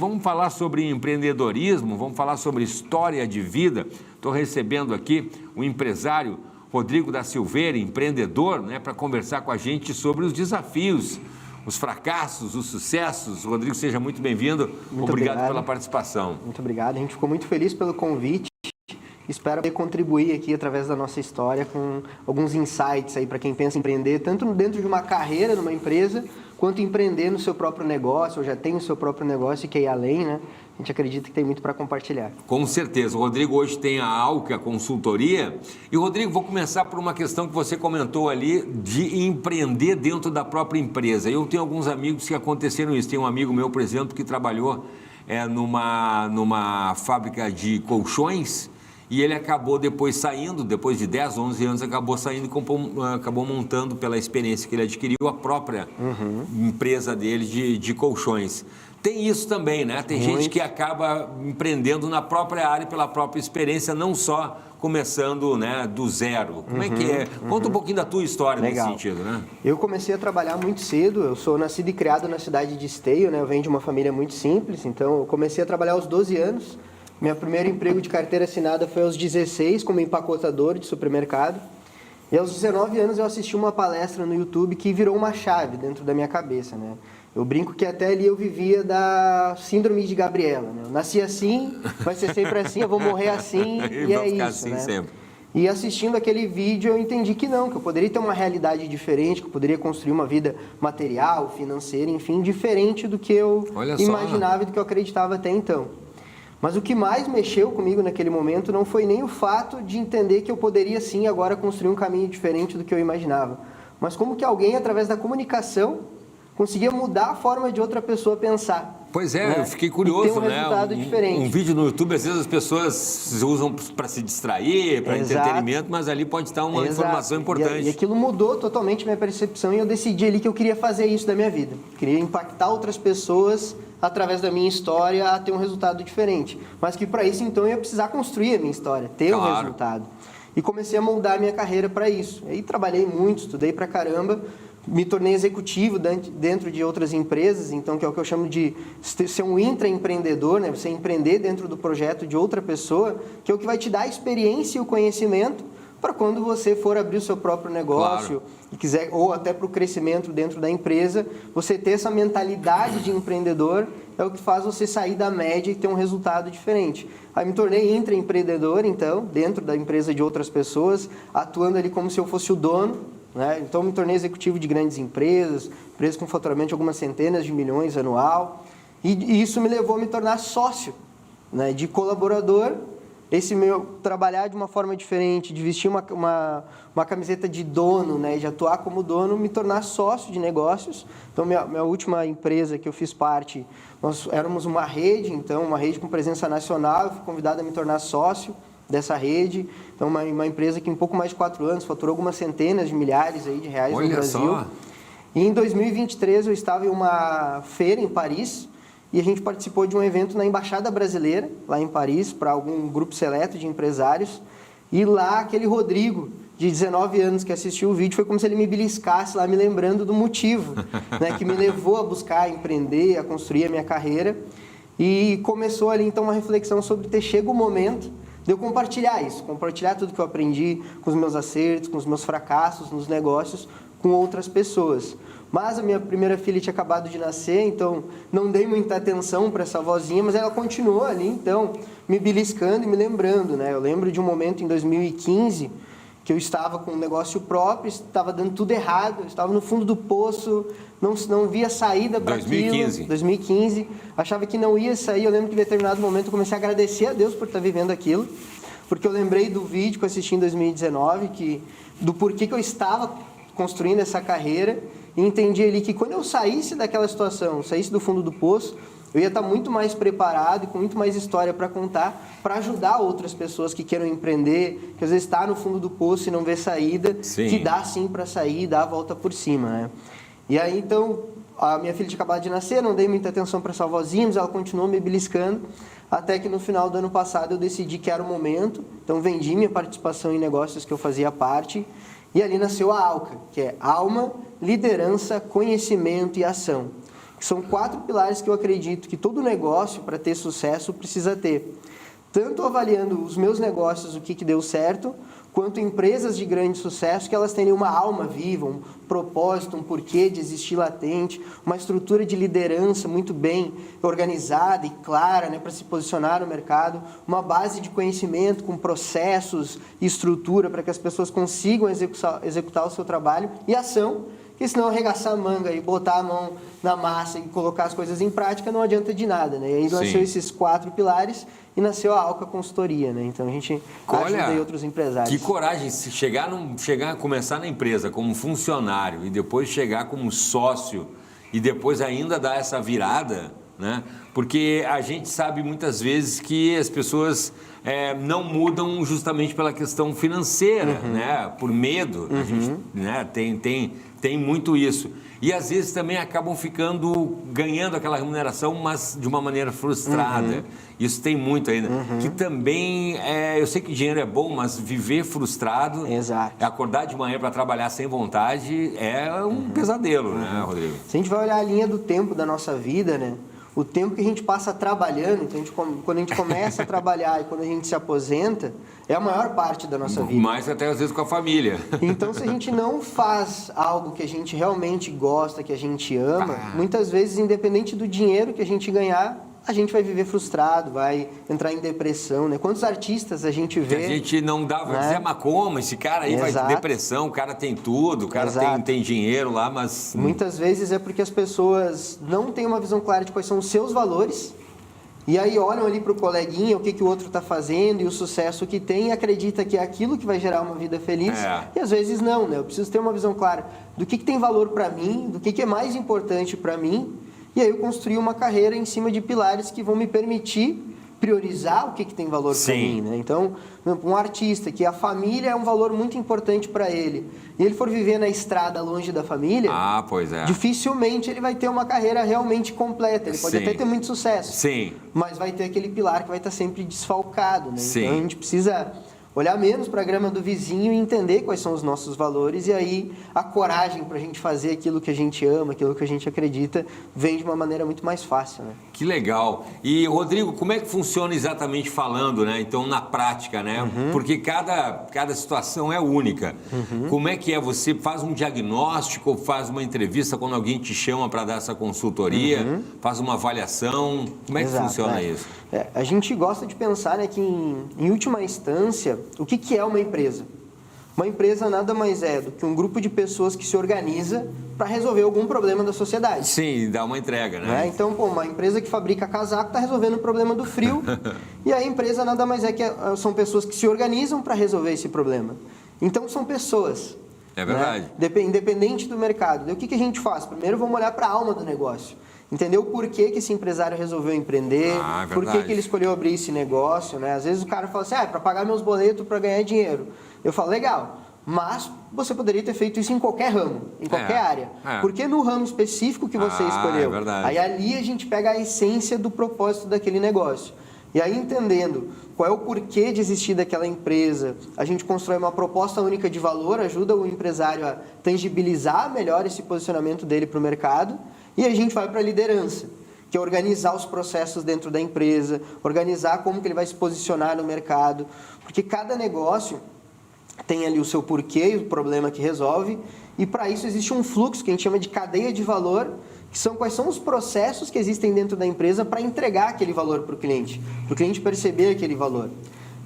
vamos falar sobre empreendedorismo, vamos falar sobre história de vida. Estou recebendo aqui o empresário Rodrigo da Silveira, empreendedor, né, para conversar com a gente sobre os desafios, os fracassos, os sucessos. Rodrigo, seja muito bem-vindo. Obrigado pela participação. Muito obrigado. A gente ficou muito feliz pelo convite. Espero poder contribuir aqui através da nossa história com alguns insights aí para quem pensa em empreender, tanto dentro de uma carreira numa empresa, quanto empreender no seu próprio negócio, ou já tem o seu próprio negócio e quer ir além, né? A gente acredita que tem muito para compartilhar. Com certeza. O Rodrigo hoje tem a Alca Consultoria. E, Rodrigo, vou começar por uma questão que você comentou ali de empreender dentro da própria empresa. Eu tenho alguns amigos que aconteceram isso. Tem um amigo meu, por exemplo, que trabalhou numa fábrica de colchões. E ele acabou depois saindo, depois de 10, 11 anos, acabou saindo e acabou montando, pela experiência que ele adquiriu, a própria empresa dele de colchões. Tem isso também, né? Tem gente que acaba empreendendo na própria área, pela própria experiência, não só começando, né, do zero. Como é que é? Conta um pouquinho da tua história nesse sentido, né? Eu comecei a trabalhar muito cedo. Eu sou nascido e criado na cidade de Esteio, né? Eu venho de uma família muito simples, então eu comecei a trabalhar aos 12 anos. Meu primeiro emprego de carteira assinada foi aos 16, como empacotador de supermercado. E aos 19 anos eu assisti uma palestra no YouTube que virou uma chave dentro da minha cabeça, né? Eu brinco que até ali eu vivia da síndrome de Gabriela, né? Eu nasci assim, vai ser sempre assim, eu vou morrer assim e é isso, assim, né? Sempre. E assistindo aquele vídeo eu entendi que não, que eu poderia ter uma realidade diferente, que eu poderia construir uma vida material, financeira, enfim, diferente do que eu imaginava e do que eu acreditava até então. Mas o que mais mexeu comigo naquele momento não foi nem o fato de entender que eu poderia sim agora construir um caminho diferente do que eu imaginava, mas como que alguém, através da comunicação, conseguia mudar a forma de outra pessoa pensar. Pois é, né? Eu fiquei curioso, e ter um resultado diferente. Um vídeo no YouTube, às vezes as pessoas usam para se distrair, para entretenimento, mas ali pode estar uma informação importante. E aquilo mudou totalmente minha percepção e eu decidi ali que eu queria fazer isso da minha vida. Queria impactar outras pessoas através da minha história a ter um resultado diferente. Mas que para isso, então, eu ia precisar construir a minha história, ter um resultado. E comecei a moldar a minha carreira para isso. Aí trabalhei muito, estudei pra caramba, me tornei executivo dentro de outras empresas, então, que é o que eu chamo de ser um intraempreendedor, né? Você empreender dentro do projeto de outra pessoa, que é o que vai te dar a experiência e o conhecimento para quando você for abrir o seu próprio negócio e quiser, ou até para o crescimento dentro da empresa, você ter essa mentalidade de empreendedor é o que faz você sair da média e ter um resultado diferente. Aí me tornei intraempreendedor, então, dentro da empresa de outras pessoas, atuando ali como se eu fosse o dono, né? Então me tornei executivo de grandes empresas com faturamento de algumas centenas de milhões anual, e isso me levou a me tornar sócio, né, de colaborador. Esse meu trabalhar de uma forma diferente, de vestir uma camiseta de dono, né, de atuar como dono, me tornar sócio de negócios. Então, minha última empresa que eu fiz parte, nós éramos uma rede, então, uma rede com presença nacional. Eu fui convidado a me tornar sócio dessa rede. Então, uma empresa que em pouco mais de 4 anos faturou algumas centenas de milhares aí de reais no Brasil. Só. E em 2023 eu estava em uma feira em Paris, e a gente participou de um evento na Embaixada Brasileira, lá em Paris, para algum grupo seleto de empresários. E lá, aquele Rodrigo, de 19 anos, que assistiu o vídeo, foi como se ele me beliscasse lá, me lembrando do motivo, né, que me levou a buscar empreender, a construir a minha carreira. E começou ali, então, uma reflexão sobre chega o momento de eu compartilhar isso, compartilhar tudo que eu aprendi com os meus acertos, com os meus fracassos nos negócios, com outras pessoas. Mas a minha primeira filha tinha acabado de nascer, então não dei muita atenção para essa vozinha, mas ela continuou ali, então, me beliscando e me lembrando, né? Eu lembro de um momento em 2015 que eu estava com um negócio próprio, estava dando tudo errado, eu estava no fundo do poço, não via saída para aquilo. 2015, achava que não ia sair. Eu lembro que em determinado momento eu comecei a agradecer a Deus por estar vivendo aquilo, porque eu lembrei do vídeo que eu assisti em 2019, do porquê que eu estava construindo essa carreira, e entendi ali que quando eu saísse daquela situação, saísse do fundo do poço, eu ia estar muito mais preparado e com muito mais história para contar, para ajudar outras pessoas que queiram empreender, que às vezes está no fundo do poço e não vê saída, que dá sim para sair e dá a volta por cima, né? E aí, então, a minha filha tinha acabado de nascer, não dei muita atenção para essa vozinha, mas ela continuou me beliscando, até que no final do ano passado eu decidi que era o momento, então vendi minha participação em negócios que eu fazia parte, e ali nasceu a ALCA, que é Alma, Liderança, Conhecimento e Ação. que são 4 pilares que eu acredito que todo negócio, para ter sucesso, precisa ter. Tanto avaliando os meus negócios, o que deu certo, quanto empresas de grande sucesso, que elas tenham uma alma viva, um propósito, um porquê de existir latente, uma estrutura de liderança muito bem organizada e clara, né, para se posicionar no mercado, uma base de conhecimento com processos e estrutura para que as pessoas consigam executar o seu trabalho e ação, porque senão arregaçar a manga e botar a mão na massa e colocar as coisas em prática não adianta de nada, né? E aí nasceu esses 4 pilares e nasceu a Alca Consultoria, né? Então a gente ajuda aí outros empresários. Que coragem, se começar na empresa como funcionário e depois chegar como sócio e depois ainda dar essa virada, né? Porque a gente sabe muitas vezes que as pessoas não mudam justamente pela questão financeira, né? Por medo. A gente, né? Tem muito isso. E às vezes também acabam ganhando aquela remuneração, mas de uma maneira frustrada. Isso tem muito ainda. Que também, eu sei que dinheiro é bom, mas viver frustrado, acordar de manhã para trabalhar sem vontade, é um pesadelo, né, Rodrigo? Se a gente vai olhar a linha do tempo da nossa vida, né? O tempo que a gente passa trabalhando, então quando a gente começa a trabalhar e quando a gente se aposenta, é a maior parte da nossa vida. Mais até às vezes com a família. Então, se a gente não faz algo que a gente realmente gosta, que a gente ama, muitas vezes, independente do dinheiro que a gente ganhar, a gente vai viver frustrado, vai entrar em depressão, né? Quantos artistas a gente vê... Que a gente não dá, vai dizer, mas como? Esse cara aí vai ter depressão, o cara tem tudo, o cara tem dinheiro lá, mas... Muitas vezes é porque as pessoas não têm uma visão clara de quais são os seus valores, e aí olham ali para o coleguinha, o que o outro está fazendo e o sucesso que tem, e acredita que é aquilo que vai gerar uma vida feliz, e às vezes não, né? Eu preciso ter uma visão clara do que tem valor para mim, do que é mais importante para mim. E aí eu construí uma carreira em cima de pilares que vão me permitir priorizar o que tem valor para mim, né? Então, um artista que a família é um valor muito importante para ele, e ele for viver na estrada longe da família, dificilmente ele vai ter uma carreira realmente completa. Ele pode até ter muito sucesso, mas vai ter aquele pilar que vai estar sempre desfalcado, né? Então a gente precisa olhar menos para a grama do vizinho e entender quais são os nossos valores, e aí a coragem para a gente fazer aquilo que a gente ama, aquilo que a gente acredita, vem de uma maneira muito mais fácil, né? Que legal. E, Rodrigo, como é que funciona exatamente falando, né? Então, na prática, né? Porque cada situação é única. Como é que é? Você faz um diagnóstico, faz uma entrevista quando alguém te chama para dar essa consultoria, faz uma avaliação? Como é que funciona isso? A gente gosta de pensar, né, que, em última instância, o que é uma empresa? Uma empresa nada mais é do que um grupo de pessoas que se organiza para resolver algum problema da sociedade. Sim, dá uma entrega, né? Então, uma empresa que fabrica casaco está resolvendo o problema do frio, e a empresa nada mais é que são pessoas que se organizam para resolver esse problema. Então, são pessoas. É verdade. Né? Independente do mercado. E o que a gente faz? Primeiro, vamos olhar para a alma do negócio. Entender o porquê que esse empresário resolveu empreender, por que ele escolheu abrir esse negócio, né? Às vezes o cara fala assim, é para pagar meus boletos, para ganhar dinheiro. Eu falo, legal, mas você poderia ter feito isso em qualquer ramo, em qualquer área. Por que no ramo específico que você escolheu? É verdade. Aí ali a gente pega a essência do propósito daquele negócio. E aí, entendendo qual é o porquê de existir daquela empresa, a gente constrói uma proposta única de valor, ajuda o empresário a tangibilizar melhor esse posicionamento dele para o mercado, e a gente vai para a liderança, que é organizar os processos dentro da empresa, organizar como que ele vai se posicionar no mercado, porque cada negócio tem ali o seu porquê e o problema que resolve, e para isso existe um fluxo que a gente chama de cadeia de valor, que são quais são os processos que existem dentro da empresa para entregar aquele valor para o cliente perceber aquele valor.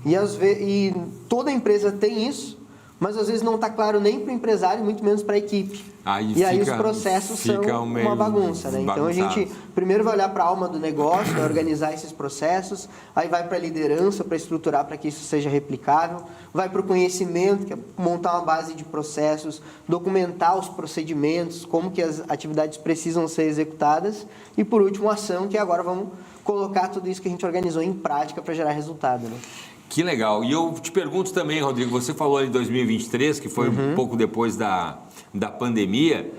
E toda empresa tem isso, mas às vezes não está claro nem para o empresário, muito menos para a equipe. Aí os processos são uma bagunça, né? Então a gente primeiro vai olhar para a alma do negócio, vai organizar esses processos, aí vai para a liderança para estruturar para que isso seja replicável, vai para o conhecimento, que é montar uma base de processos, documentar os procedimentos, como que as atividades precisam ser executadas, e por último a ação, que agora vamos colocar tudo isso que a gente organizou em prática para gerar resultado, né? Que legal. E eu te pergunto também, Rodrigo, você falou em 2023, que foi um pouco depois da da pandemia,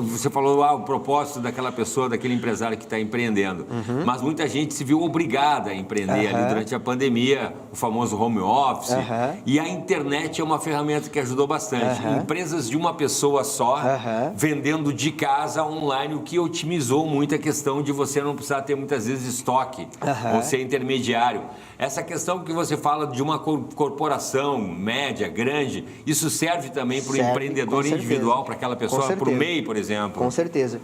você falou o propósito daquela pessoa, daquele empresário que está empreendendo, mas muita gente se viu obrigada a empreender ali durante a pandemia, o famoso home office, e a internet é uma ferramenta que ajudou bastante. Empresas de uma pessoa só, vendendo de casa online, o que otimizou muito a questão de você não precisar ter muitas vezes estoque, ou ser intermediário. Essa questão que você fala de uma corporação média, grande, isso serve também para o empreendedor individual, para aquela pessoa, para o MEI, por exemplo? Com certeza.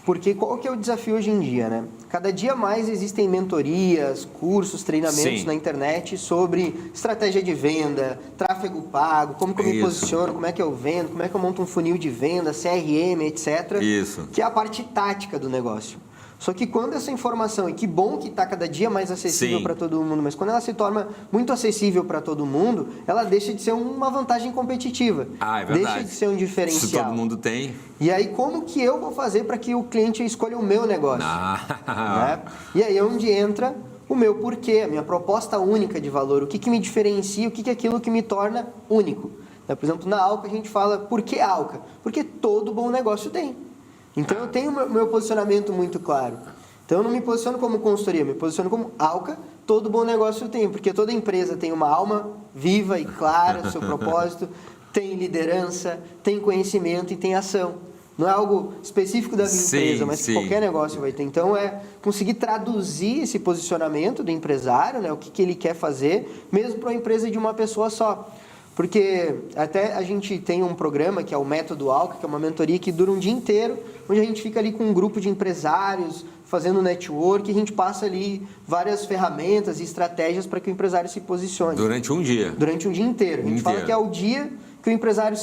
Porque qual que é o desafio hoje em dia, né? Cada dia mais existem mentorias, cursos, treinamentos na internet sobre estratégia de venda, tráfego pago, como que eu me posiciono, como é que eu vendo, como é que eu monto um funil de venda, CRM, etc. Isso. Que é a parte tática do negócio. Só que quando essa informação, e que bom que está cada dia mais acessível para todo mundo, mas quando ela se torna muito acessível para todo mundo, ela deixa de ser uma vantagem competitiva. É verdade. Deixa de ser um diferencial. Isso todo mundo tem. E aí, como que eu vou fazer para que o cliente escolha o meu negócio? Né? E aí é onde entra o meu porquê, a minha proposta única de valor, o que me diferencia, o que é aquilo que me torna único. Por exemplo, na Alka a gente fala, por que Alka? Porque todo bom negócio tem. Então eu tenho o meu posicionamento muito claro. Então eu não me posiciono como consultoria, eu me posiciono como Alka, todo bom negócio tem, porque toda empresa tem uma alma viva e clara, seu propósito, tem liderança, tem conhecimento e tem ação. Não é algo específico da minha empresa, mas que qualquer negócio vai ter. Então é conseguir traduzir esse posicionamento do empresário, né, o que ele quer fazer, mesmo para uma empresa de uma pessoa só. Porque até a gente tem um programa que é o Método Alka, que é uma mentoria que dura um dia inteiro, onde a gente fica ali com um grupo de empresários, fazendo network, e a gente passa ali várias ferramentas e estratégias para que o empresário se posicione. Durante um dia? Durante um dia inteiro. A gente fala que é o dia que o empresário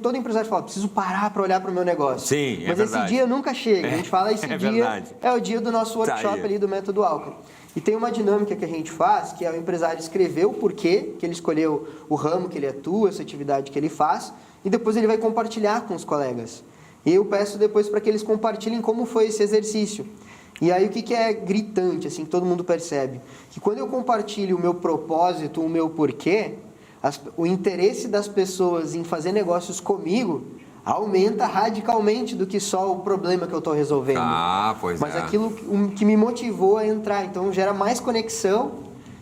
todo empresário fala, preciso parar para olhar para o meu negócio. Sim, Mas esse dia nunca chega. A gente fala, esse dia verdade. É o dia do nosso workshop ali do Método Alka. E tem uma dinâmica que a gente faz, que é o empresário escrever o porquê que ele escolheu o ramo que ele atua, essa atividade que ele faz, e depois ele vai compartilhar com os colegas. E eu peço depois para que eles compartilhem como foi esse exercício. E aí o que é gritante, assim, que todo mundo percebe? Que quando eu compartilho o meu propósito, o meu porquê, o interesse das pessoas em fazer negócios comigo aumenta radicalmente do que só o problema que eu estou resolvendo. Mas aquilo que me motivou a entrar. Então, gera mais conexão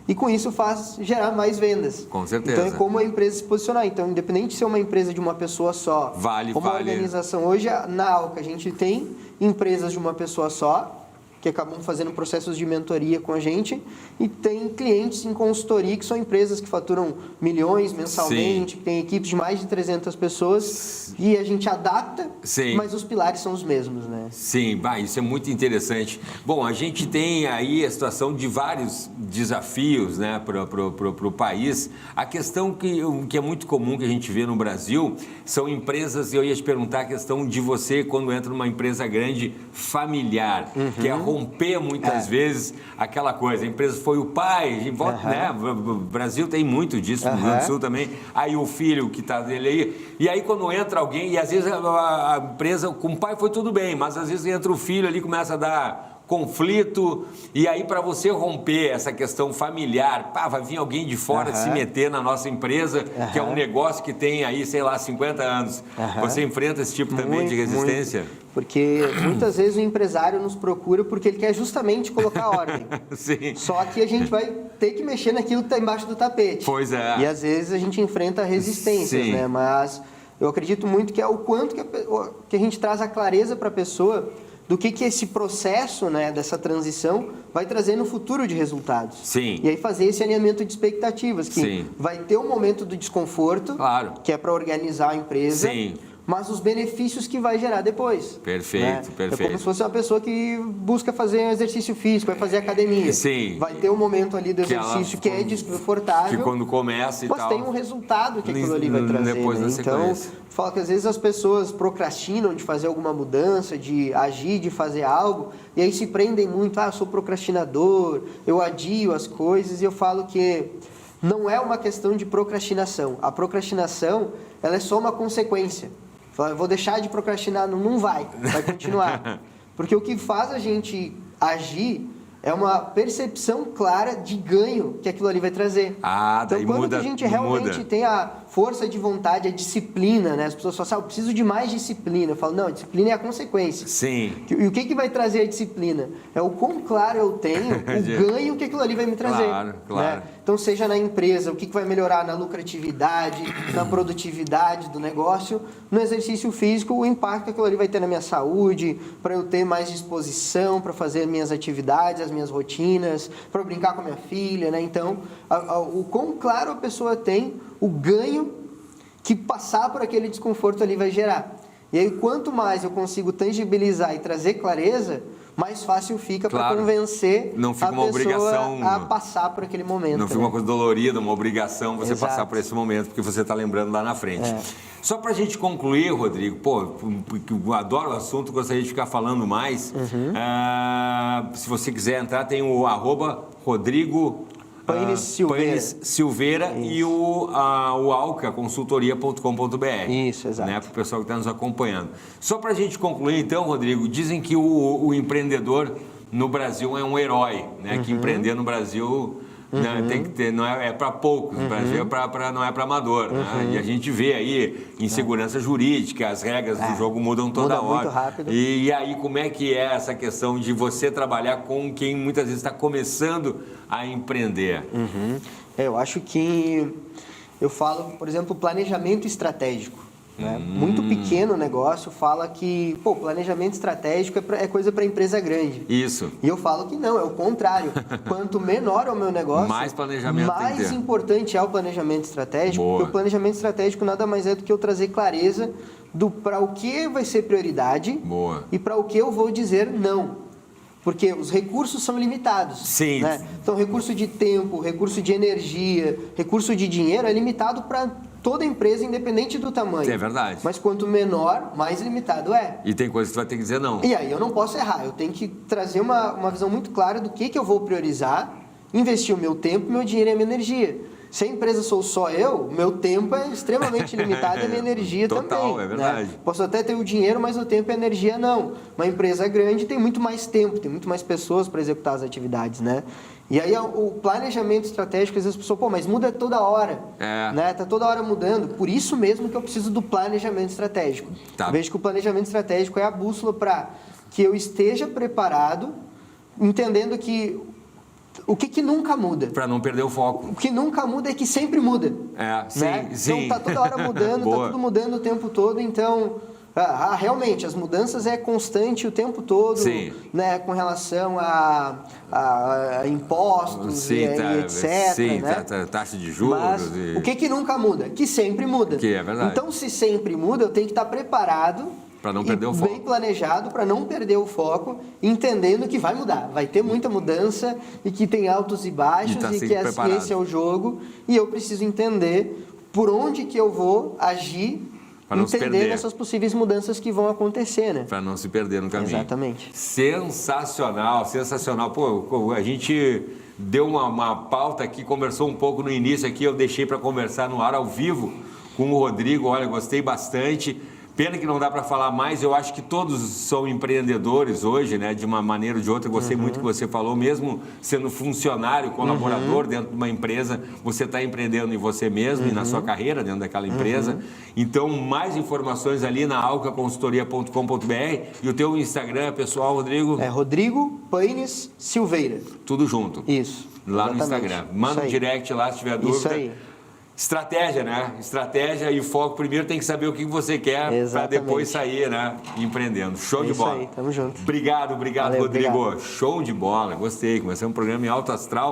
e, com isso, faz gerar mais vendas. Com certeza. Então, é como a empresa se posicionar. Então, independente de ser uma empresa de uma pessoa só, uma organização. Hoje, na Alka, a gente tem empresas de uma pessoa só, que acabam fazendo processos de mentoria com a gente, e tem clientes em consultoria que são empresas que faturam milhões mensalmente, que tem equipes de mais de 300 pessoas, e a gente adapta, mas os pilares são os mesmos, né? Sim, isso é muito interessante. Bom, a gente tem aí a situação de vários desafios, né, para o país. A questão que é muito comum que a gente vê no Brasil são empresas, eu ia te perguntar a questão de você, quando entra numa empresa grande, familiar, que é romper muitas vezes aquela coisa. A empresa foi o pai, né? O Brasil tem muito disso, no Rio Grande do Sul também. Aí o filho que está dele aí. E aí quando entra alguém, e às vezes a empresa, com o pai foi tudo bem, mas às vezes entra o filho ali, começa a dar conflito, e aí para você romper essa questão familiar, vai vir alguém de fora se meter na nossa empresa, que é um negócio que tem aí, sei lá, 50 anos. Você enfrenta esse tipo também de resistência? Porque muitas vezes o empresário nos procura porque ele quer justamente colocar ordem. Sim. Só que a gente vai ter que mexer naquilo que está embaixo do tapete. Pois é. E às vezes a gente enfrenta resistências, né? Mas eu acredito muito que é o quanto que a gente traz a clareza para a pessoa do que esse processo, né, dessa transição vai trazer no futuro de resultados. Sim. E aí fazer esse alinhamento de expectativas, que vai ter um momento do desconforto, que é para organizar a empresa, mas os benefícios que vai gerar depois. Perfeito, né? perfeito. É como se fosse uma pessoa que busca fazer exercício físico, vai fazer academia. Vai ter um momento ali do exercício que é desconfortável. Que quando começa e mas tal. Mas tem um resultado que aquilo ali vai trazer. Depois da Então, fala que às vezes as pessoas procrastinam de fazer alguma mudança, de agir, de fazer algo, e aí se prendem muito, eu sou procrastinador, eu adio as coisas, e eu falo que não é uma questão de procrastinação. A procrastinação, ela é só uma consequência. Eu vou deixar de procrastinar, não vai continuar. Porque o que faz a gente agir é uma percepção clara de ganho que aquilo ali vai trazer. Então, quando a gente realmente tem força de vontade, a disciplina, né? As pessoas falam assim, eu preciso de mais disciplina. Eu falo, não, a disciplina é a consequência. Sim. E o que vai trazer a disciplina? É o quão claro eu tenho, o ganho que aquilo ali vai me trazer. Claro, claro. Né? Então, seja na empresa, o que vai melhorar na lucratividade, na produtividade do negócio, no exercício físico, o impacto que aquilo ali vai ter na minha saúde, para eu ter mais disposição para fazer minhas atividades, as minhas rotinas, para eu brincar com a minha filha, né? Então, o quão claro a pessoa tem o ganho que passar por aquele desconforto ali vai gerar. E aí, quanto mais eu consigo tangibilizar e trazer clareza, mais fácil fica para convencer não fica uma obrigação a passar por aquele momento. Não fica uma coisa dolorida, uma obrigação você passar por esse momento, porque você está lembrando lá na frente. Só para a gente concluir, Rodrigo, porque eu adoro o assunto, gostaria de ficar falando mais. Se você quiser entrar, tem o @Rodrigo Paines Silveira e o Alca, consultoria.com.br. Isso, exato. Né, para o pessoal que está nos acompanhando. Só para a gente concluir, então, Rodrigo, dizem que o empreendedor no Brasil é um herói, né? Que empreender no Brasil né, tem que ter, não é para poucos, no Brasil não é para amador. Né? E a gente vê aí insegurança jurídica, as regras do jogo mudam toda hora. Muito rápido. E aí, como é que é essa questão de você trabalhar com quem muitas vezes está começando a empreender? Eu acho que eu falo, por exemplo, planejamento estratégico. Né? Muito pequeno o negócio fala que planejamento estratégico é coisa para empresa grande. Isso. E eu falo que não, é o contrário. Quanto menor é o meu negócio, mais planejamento mais importante é o planejamento estratégico. Boa. Porque o planejamento estratégico nada mais é do que eu trazer clareza para o que vai ser prioridade. Boa. E para o que eu vou dizer não. Porque os recursos são limitados. Sim. Né? Então, recurso de tempo, recurso de energia, recurso de dinheiro é limitado para toda empresa, independente do tamanho. É verdade. Mas quanto menor, mais limitado é. E tem coisas que tu vai ter que dizer não. E aí eu não posso errar. Eu tenho que trazer uma visão muito clara do que eu vou priorizar, investir o meu tempo, meu dinheiro e a minha energia. Se a empresa sou só eu, meu tempo é extremamente limitado e a minha energia Total, também. É verdade. Né? Posso até ter o dinheiro, mas o tempo e a energia não. Uma empresa grande tem muito mais tempo, tem muito mais pessoas para executar as atividades, né? E aí o planejamento estratégico, às vezes a pessoa, mas muda toda hora. Né? Tá toda hora mudando. Por isso mesmo que eu preciso do planejamento estratégico. Tá. Eu vejo que o planejamento estratégico é a bússola para que eu esteja preparado, entendendo que o que nunca muda. Para não perder o foco. O que nunca muda é que sempre muda. Sim, né? sim. Então tá toda hora mudando, tá tudo mudando o tempo todo, então realmente as mudanças é constante o tempo todo, né, com relação a impostos e etc. Sim, né? taxa de juros. Mas o que nunca muda? Que sempre muda. Que é verdade. Então, se sempre muda, eu tenho que estar preparado para não perder o foco. Bem planejado para não perder o foco, entendendo que vai mudar. Vai ter muita mudança e que tem altos e baixos e que esse é o jogo. E eu preciso entender por onde que eu vou agir, entender essas possíveis mudanças que vão acontecer, né? Para não se perder no caminho. Exatamente. Sensacional, sensacional. Pô, a gente deu uma pauta aqui, conversou um pouco no início aqui, eu deixei para conversar no ar ao vivo com o Rodrigo. Olha, gostei bastante. Pena que não dá para falar mais, eu acho que todos são empreendedores hoje, né? De uma maneira ou de outra. Eu gostei muito que você falou, mesmo sendo funcionário, colaborador dentro de uma empresa, você está empreendendo em você mesmo e na sua carreira dentro daquela empresa. Então, mais informações ali na alcaconsultoria.com.br. E o teu Instagram, pessoal, Rodrigo? É Rodrigo Paines Silveira. Tudo junto. Isso. Lá no Instagram. Manda um direct lá se tiver dúvida. Isso aí. Estratégia, né? Estratégia e foco. Primeiro tem que saber o que você quer para depois sair, né? Empreendendo. Show de bola. Isso aí, tamo junto. Obrigado, Valeu, Rodrigo. obrigado. Show de bola. Gostei. Começamos um programa em alto astral.